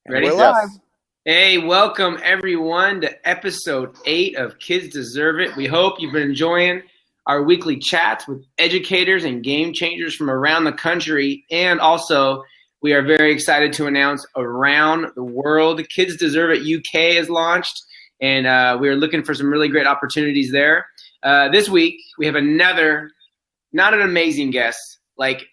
Ready? We're live. Yes. Hey, welcome everyone to episode 8 of Kids Deserve It. We hope you've been enjoying our weekly chats with educators and game changers from around the country. And also, we are very excited to announce around the world, Kids Deserve It UK is launched, and we are looking for some really great opportunities there. This week, we have another, not an amazing guest, like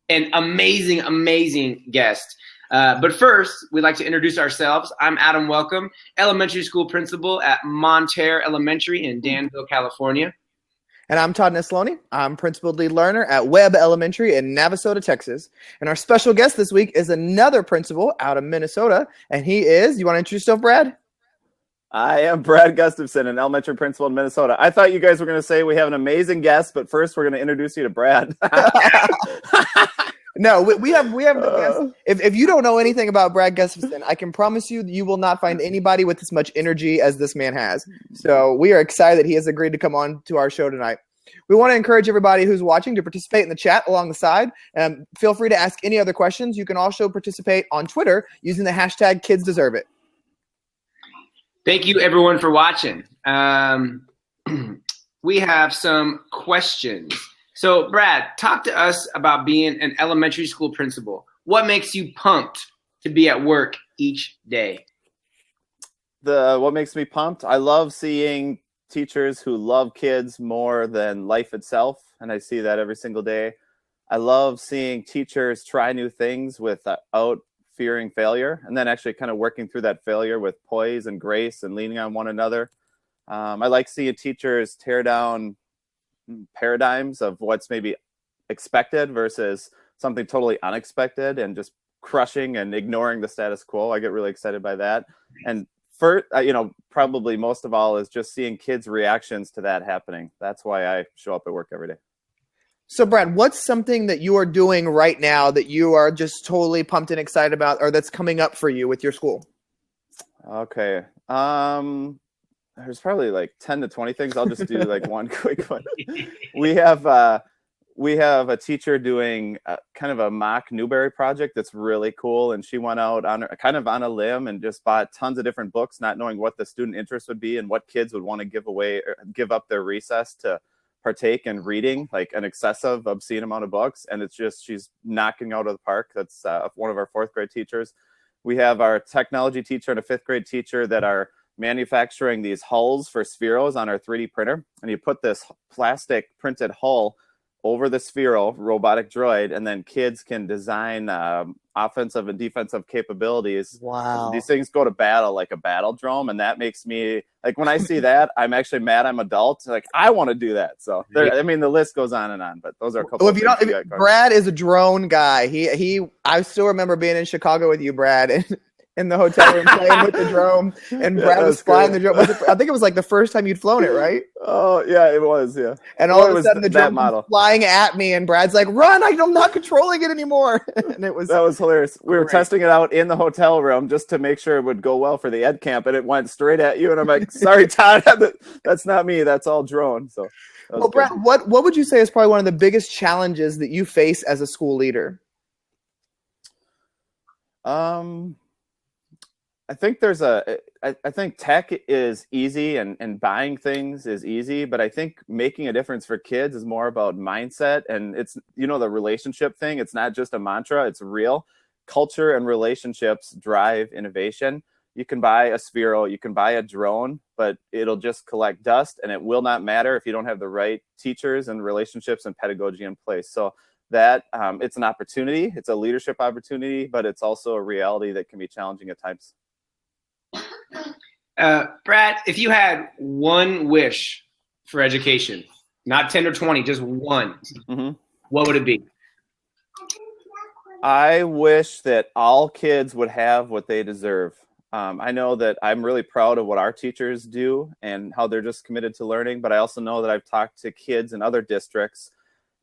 an amazing guest. But first, we'd like to introduce ourselves. I'm Adam Welcome, elementary school principal at Monterey Elementary in Danville, California. And I'm Todd Nesloni. I'm principal lead learner at Webb Elementary in Navasota, Texas. And our special guest this week is another principal out of Minnesota. And he is, you want to introduce yourself, Brad? I am Brad Gustafson, an elementary principal in Minnesota. I thought you guys were going to say we have an amazing guest, but first we're going to introduce you to Brad. No, we have no guest. If you don't know anything about Brad Gustafson, I can promise you that you will not find anybody with as much energy as this man has. So we are excited that he has agreed to come on to our show tonight. We want to encourage everybody who's watching to participate in the chat along the side. Feel free to ask any other questions. You can also participate on Twitter using the hashtag KidsDeserveIt. Thank you, everyone, for watching. We have some questions. So, Brad, talk to us about being an elementary school principal. What makes you pumped to be at work each day? What makes me pumped? I love seeing teachers who love kids more than life itself, and I see that every single day. I love seeing teachers try new things without fearing failure, and then actually kind of working through that failure with poise and grace and leaning on one another. I like seeing teachers tear down paradigms of what's maybe expected versus something totally unexpected and just crushing and ignoring the status quo. I get really excited by that. And probably most of all is just seeing kids' reactions to that happening. That's why I show up at work every day. So, Brad, what's something that you are doing right now that you are just totally pumped and excited about, or that's coming up for you with your school? Okay. There's probably like 10 to 20 things. I'll just do like one quick one. We have a teacher doing kind of a mock Newbery project that's really cool. And she went out on a limb and just bought tons of different books, not knowing what the student interest would be and what kids would want to give up their recess to partake in reading, like an excessive, obscene amount of books. And it's just, she's knocking out of the park. That's one of our fourth grade teachers. We have our technology teacher and a fifth grade teacher that are manufacturing these hulls for Spheros on our 3D printer. And you put this plastic printed hull over the Sphero robotic droid, and then kids can design offensive and defensive capabilities. Wow. These things go to battle like a battle drone, and that makes me, like, when I see that, I'm actually mad I'm adult. Like, I want to do that. So, the list goes on, but those are a couple of things. Brad is a drone guy. I still remember being in Chicago with you, Brad, and in the hotel room playing with the drone, and Brad was flying the drone. I think it was like the first time you'd flown it, right? Oh, yeah, it was, yeah. And all of a sudden the drone was flying at me, and Brad's like, run, I'm not controlling it anymore. And that was hilarious. We were testing it out in the hotel room just to make sure it would go well for the ed camp, and it went straight at you, and I'm like, sorry, Todd, that's not me, that's all drone. So, well, Brad, what would you say is probably one of the biggest challenges that you face as a school leader? I think I think tech is easy and buying things is easy, but I think making a difference for kids is more about mindset. And it's, the relationship thing. It's not just a mantra, it's real. Culture and relationships drive innovation. You can buy a Sphero, you can buy a drone, but it'll just collect dust, and it will not matter if you don't have the right teachers and relationships and pedagogy in place. So that it's an opportunity, it's a leadership opportunity, but it's also a reality that can be challenging at times. Brad, if you had one wish for education, not 10 or 20, just one, What would it be? I wish that all kids would have what they deserve. I know that I'm really proud of what our teachers do and how they're just committed to learning, but I also know that I've talked to kids in other districts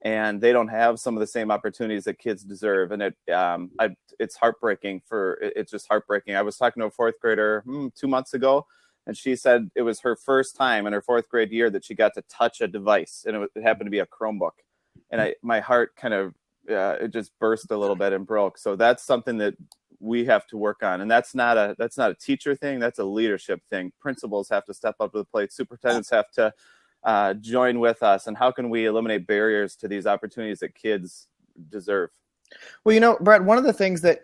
and they don't have some of the same opportunities that kids deserve. And it's heartbreaking. It's just heartbreaking. I was talking to a fourth grader 2 months ago, and she said it was her first time in her fourth grade year that she got to touch a device, and it happened to be a Chromebook. And my heart kind of it just burst a little bit and broke. So that's something that we have to work on. And that's not a teacher thing. That's a leadership thing. Principals have to step up to the plate. Superintendents have to join with us. And how can we eliminate barriers to these opportunities that kids deserve? Well, Brad, one of the things that,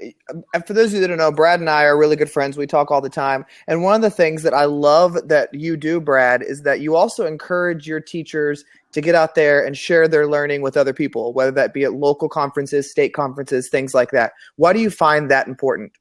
for those of you that don't know, Brad and I are really good friends. We talk all the time. And one of the things that I love that you do, Brad, is that you also encourage your teachers to get out there and share their learning with other people, whether that be at local conferences, state conferences, things like that. Why do you find that important?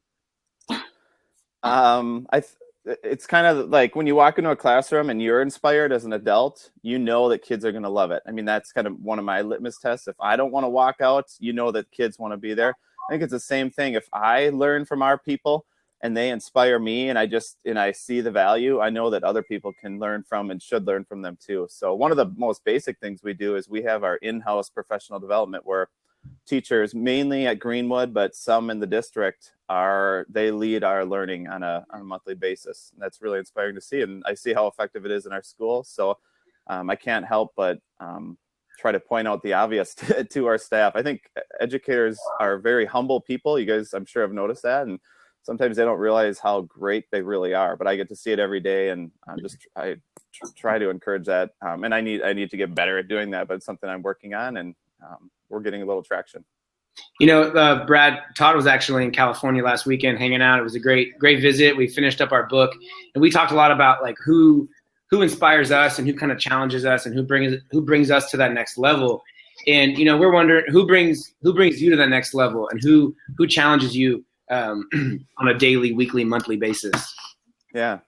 It's kind of like when you walk into a classroom and you're inspired as an adult, you know that kids are going to love it. I mean, that's kind of one of my litmus tests. If I don't want to walk out, you know that kids want to be there. I think it's the same thing. If I learn from our people and they inspire me and I see the value, I know that other people can learn from and should learn from them too. So one of the most basic things we do is we have our in-house professional development where teachers, mainly at Greenwood, but some in the district, they lead our learning on a monthly basis. And that's really inspiring to see. And I see how effective it is in our school. So I can't help but try to point out the obvious to our staff. I think educators are very humble people. You guys, I'm sure, have noticed that. And sometimes they don't realize how great they really are. But I get to see it every day. And I try to encourage that. And I need to get better at doing that. But it's something I'm working on. And we're getting a little traction. Brad, Todd was actually in California last weekend hanging out. It was a great visit. We finished up our book, and we talked a lot about like who inspires us and who kind of challenges us and who brings us to that next level. And we're wondering who brings you to that next level and who challenges you on a daily, weekly, monthly basis. Yeah.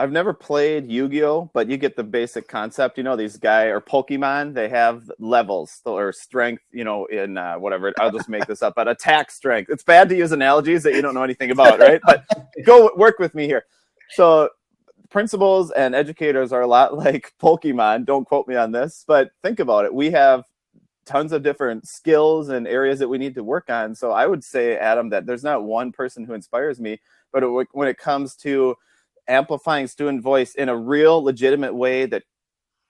I've never played Yu-Gi-Oh, but you get the basic concept. These or Pokemon, they have levels or strength, in whatever. I'll just make this up, but attack strength. It's bad to use analogies that you don't know anything about, right? But go work with me here. So principals and educators are a lot like Pokemon. Don't quote me on this, but think about it. We have tons of different skills and areas that we need to work on. So I would say, Adam, that there's not one person who inspires me, but when it comes to amplifying student voice in a real legitimate way that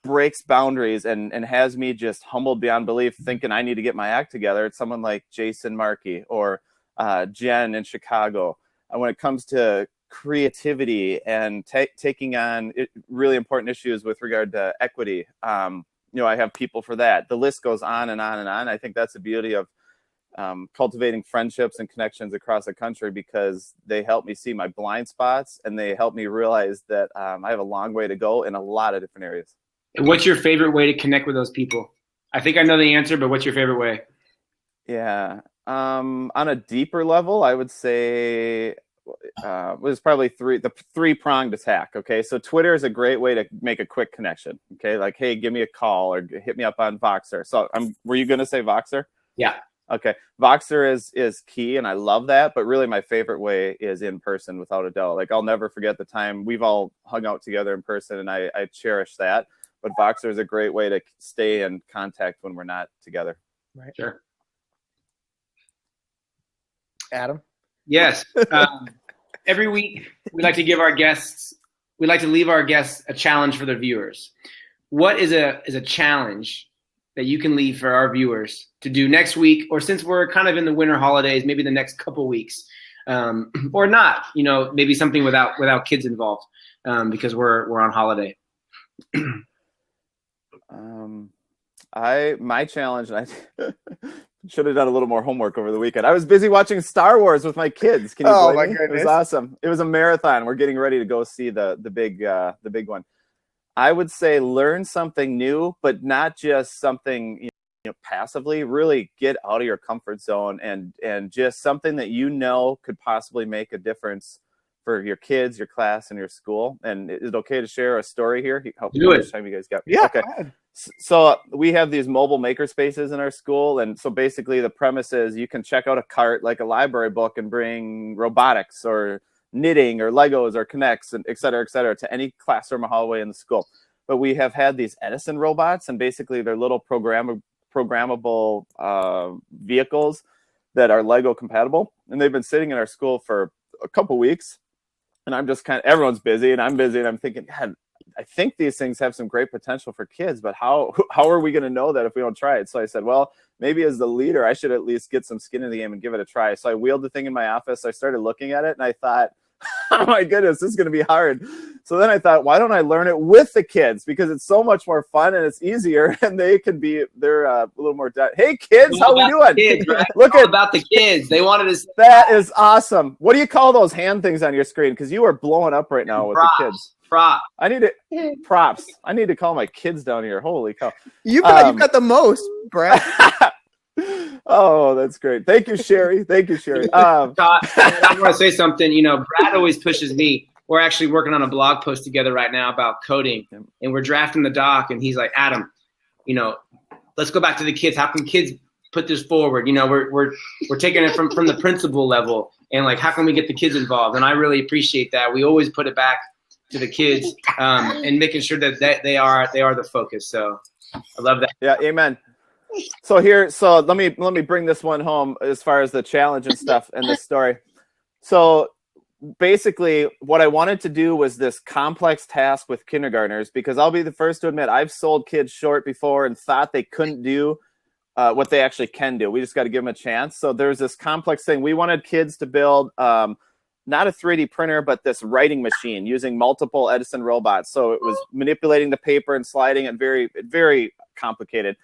breaks boundaries and has me just humbled beyond belief, thinking I need to get my act together, it's someone like Jason Markey or Jen in Chicago. And when it comes to creativity and taking on really important issues with regard to equity, I have people for that. The list goes on and on and on. I think that's the beauty of cultivating friendships and connections across the country, because they help me see my blind spots and they help me realize that I have a long way to go in a lot of different areas. And what's your favorite way to connect with those people? I think I know the answer, but what's your favorite way? Yeah. On a deeper level, I would say was probably the three-pronged attack. Okay. So Twitter is a great way to make a quick connection. Okay. Like, hey, give me a call or hit me up on Voxer. So were you going to say Voxer? Yeah. Okay. Voxer is key, and I love that. But really, my favorite way is in person, without a doubt. Like, I'll never forget the time we've all hung out together in person, and I cherish that. But Voxer is a great way to stay in contact when we're not together. Right. Sure. Adam? Yes. Every week, we like to leave our guests a challenge for their viewers. What is a challenge that you can leave for our viewers to do next week, or since we're kind of in the winter holidays, maybe the next couple weeks, or not, maybe something without kids involved, because we're on holiday. My challenge, and I should have done a little more homework over the weekend. I was busy watching Star Wars with my kids. Can you believe my me? goodness. It was awesome. It was a marathon. We're getting ready to go see the big one. I would say learn something new, but not just something passively. Really get out of your comfort zone and just something that could possibly make a difference for your kids, your class, and your school. And is it okay to share a story here? How much time you guys got? Yeah. Okay. So we have these mobile maker spaces in our school, and so basically the premise is you can check out a cart like a library book and bring robotics or knitting or Legos or Connects and et cetera, to any classroom or hallway in the school. But we have had these Edison robots, and basically they're little programmable vehicles that are Lego compatible. And they've been sitting in our school for a couple weeks. And I'm just everyone's busy and I'm busy. And I'm thinking, God, I think these things have some great potential for kids, but how are we going to know that if we don't try it? So I said, well, maybe as the leader, I should at least get some skin in the game and give it a try. So I wheeled the thing in my office. I started looking at it, and I thought, oh my goodness, this is going to be hard. So then I thought, why don't I learn it with the kids? Because it's so much more fun and it's easier, and they're a little more. Hey kids, how we doing? Kids, right? Look about the kids. They wanted to. That is awesome. What do you call those hand things on your screen? Because you are blowing up right now with the kids. Props. Props. I need to call my kids down here. Holy cow! You've got the most, Brad. Oh, that's great. Thank you, Sherry. Todd, I want to say something. Brad always pushes me. We're actually working on a blog post together right now about coding, and we're drafting the doc. And he's like, Adam, let's go back to the kids. How can kids put this forward? We're taking it from the principal level, and like, how can we get the kids involved? And I really appreciate that. We always put it back to the kids, and making sure that they are the focus. So I love that. Yeah, amen. So let me bring this one home as far as the challenge and stuff and this story. So basically what I wanted to do was this complex task with kindergartners, because I'll be the first to admit I've sold kids short before and thought they couldn't do what they actually can do. We just got to give them a chance. So there's this complex thing. We wanted kids to build not a 3D printer, but this writing machine using multiple Edison robots. So it was manipulating the paper and sliding it, very, very complicated.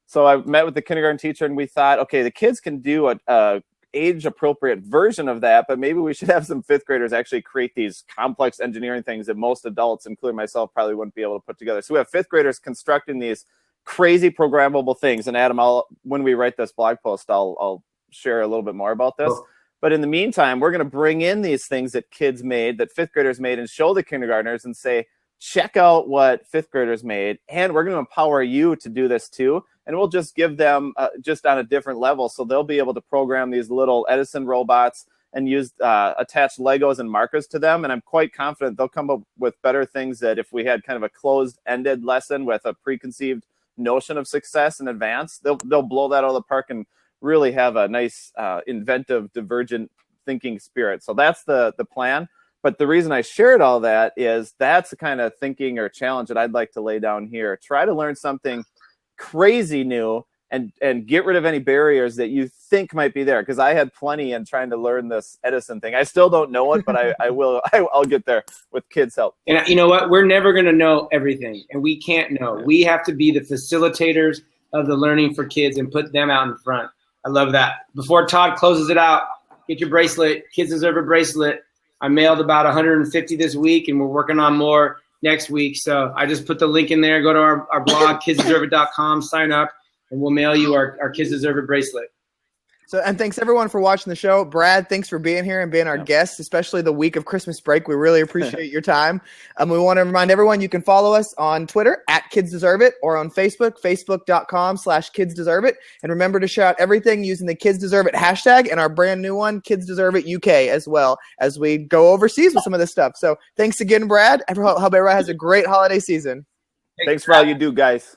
So I met with the kindergarten teacher, and we thought, okay, the kids can do a age-appropriate version of that, but maybe we should have some fifth graders actually create these complex engineering things that most adults, including myself, probably wouldn't be able to put together. So we have fifth graders constructing these crazy programmable things. And Adam, when we write this blog post, I'll share a little bit more about this. Cool. But in the meantime, we're going to bring in these things that kids made, that fifth graders made, and show the kindergartners and say, check out what fifth graders made, and we're going to empower you to do this too. And we'll just give them just on a different level. So they'll be able to program these little Edison robots and use attach Legos and markers to them. And I'm quite confident they'll come up with better things that if we had kind of a closed-ended lesson with a preconceived notion of success in advance, they'll blow that out of the park and really have a nice inventive, divergent thinking spirit. So that's the plan. But the reason I shared all that is that's the kind of thinking or challenge that I'd like to lay down here. Try to learn something crazy new and get rid of any barriers that you think might be there. Because I had plenty in trying to learn this Edison thing. I still don't know it, but I will. I'll get there with kids' help. And you know what? We're never going to know everything, and we can't know. We have to be the facilitators of the learning for kids and put them out in front. I love that. Before Todd closes it out, get your bracelet. Kids deserve a bracelet. I mailed about 150 this week, and we're working on more next week. So I just put the link in there. Go to our blog, kidsdeserveit.com, sign up, and we'll mail you our Kids Deserve It bracelet. So, and thanks everyone for watching the show. Brad, thanks for being here and being our guest, especially the week of Christmas break. We really appreciate your time. We want to remind everyone you can follow us on Twitter @KidsDeserveIt or on Facebook, facebook.com/KidsDeserveIt. And remember to share out everything using the Kids Deserve It hashtag and our brand new one, Kids Deserve It UK, as well as we go overseas with some of this stuff. So thanks again, Brad. I hope everyone has a great holiday season. Thanks for all you do, guys.